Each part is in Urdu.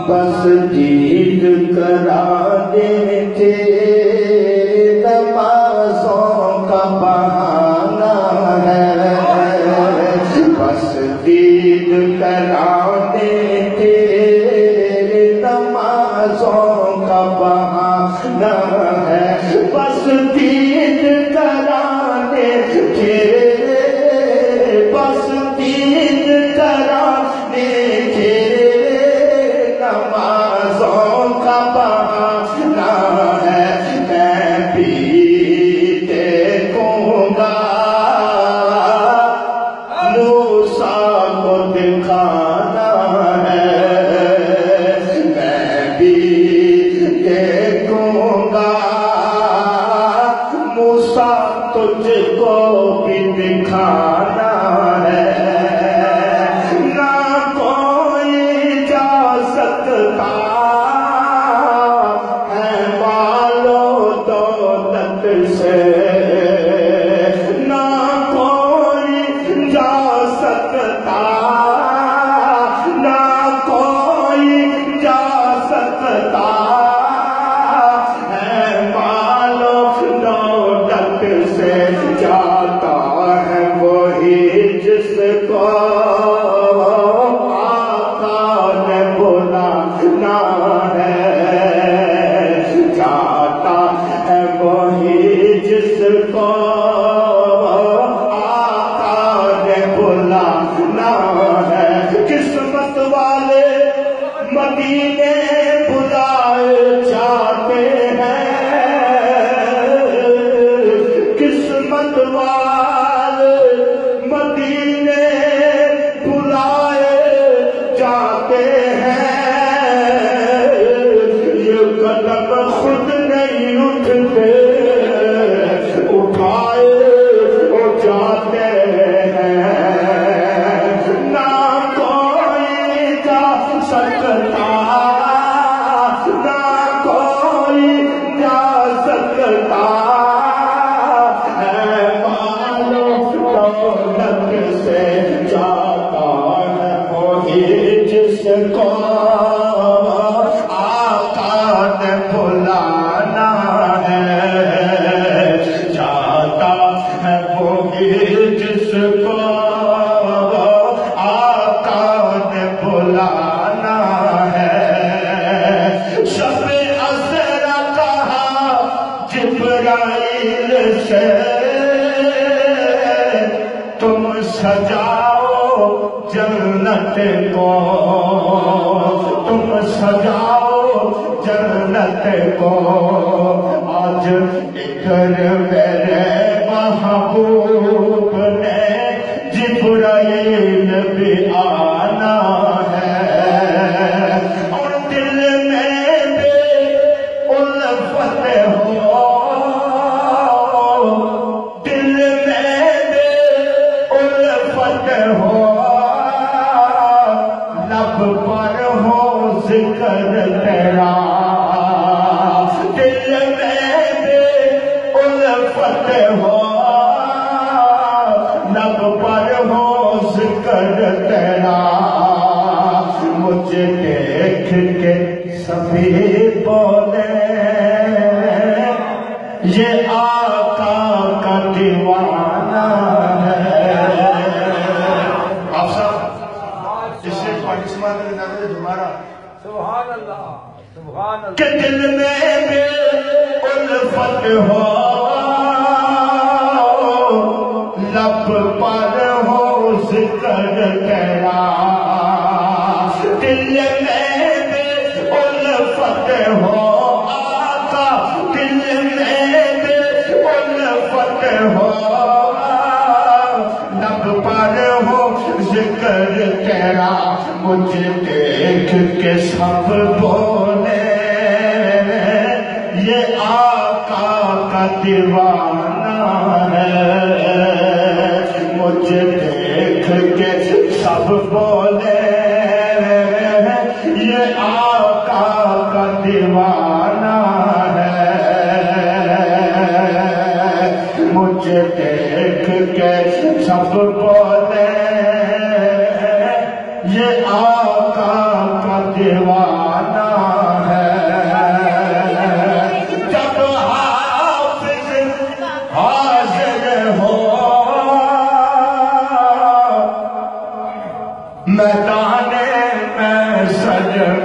بس دید کرا دیتے نمازوں کا بہانہ ہے، بس دید کرا دیتے نمازوں کا بہانہ ہے، بس دید کرا دیتے، بس دید کرا دیتے نمازوں کا بہانہ ہے، میں بھی دیکھوں گا موسیٰ کو دکھانا ہے، میں بھی دیکھوں گا موسیٰ تجھ کو بھی دکھانا ہے، نہ کوئی جا سکتا ہے مال و دولت سے، نہ کوئی جا سکتا، نہ کوئی جا سکتا ہے مال و دولت سے، جاتا ہے وہی جس کو آقا نے بلانا ہے، جاتا ہے وہی جس کو آقا نے بلانا ہے، قسمت والے مدینے بلائے جاتے ہیں، قسمت والے مدینے بلائے جاتے ہیں، یہ قدم خود نہیں اٹھتے اٹھائے جاتے ہیں، نہ کوئی جا سکتا، نہ کوئی جا سکتا ہے مال و دولت سے، جاتا ہے وہی جس کو آقا نے بلانا ہے، جاتا ہے وہی جس کو آقا نے بلانا ہے، شب عذرا کہا جبرائیل سے تم سجاؤ جنت کو، تم سجاؤ جنت کو، آج ادھر میرے محبوب نے جبرائیل بھی آنا ہے، اور دل میں بے الفت ہو، دل میں بے الفت ہو، لب پر ہو ذکر تیرا، دل میں بے الفت ہو، لب پر ہو ذکر تیرا، مجھے دیکھ کے سبھی بولے یہ آقا کا دیوانہ ہے۔ آپ صاحب اس سے پاکستان کے نظر ہمارا سبحان اللہ سبحان اللہ کہ دل میں بے الفت ہو، لب پر ہو ذکر تیرا، دل میں بے الفت ہو آقا، دل میں بے الفت ہو، لب پر ہو ذکر تیرا، مجھے دیکھ کے سب بولے یہ آقا کا دیوانہ ہے، مجھے دیکھ کے سب بولے یہ آقا کا دیوانہ ہے، مجھے دیکھ کے سب بولے یہ آقا کا دیوانہ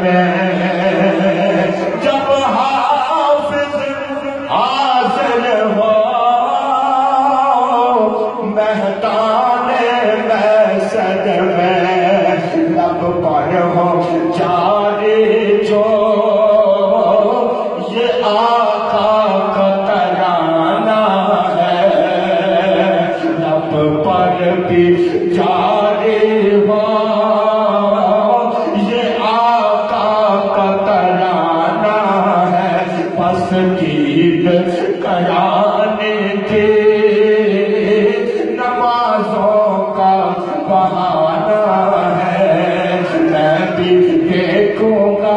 میں جب حافظ حاضر ہو مہتان محشر میں لب پر ہو جاری جو یہ آقا کا ترانہ ہے لب پر بھی جاری ہو یہ آقا کا ترانہ ہے بس عید کرانے کے نمازوں کا بہانہ ہے میں بھی دیکھوں گا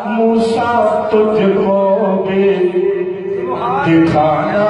موسیٰ تجھ کو بھی دکھانا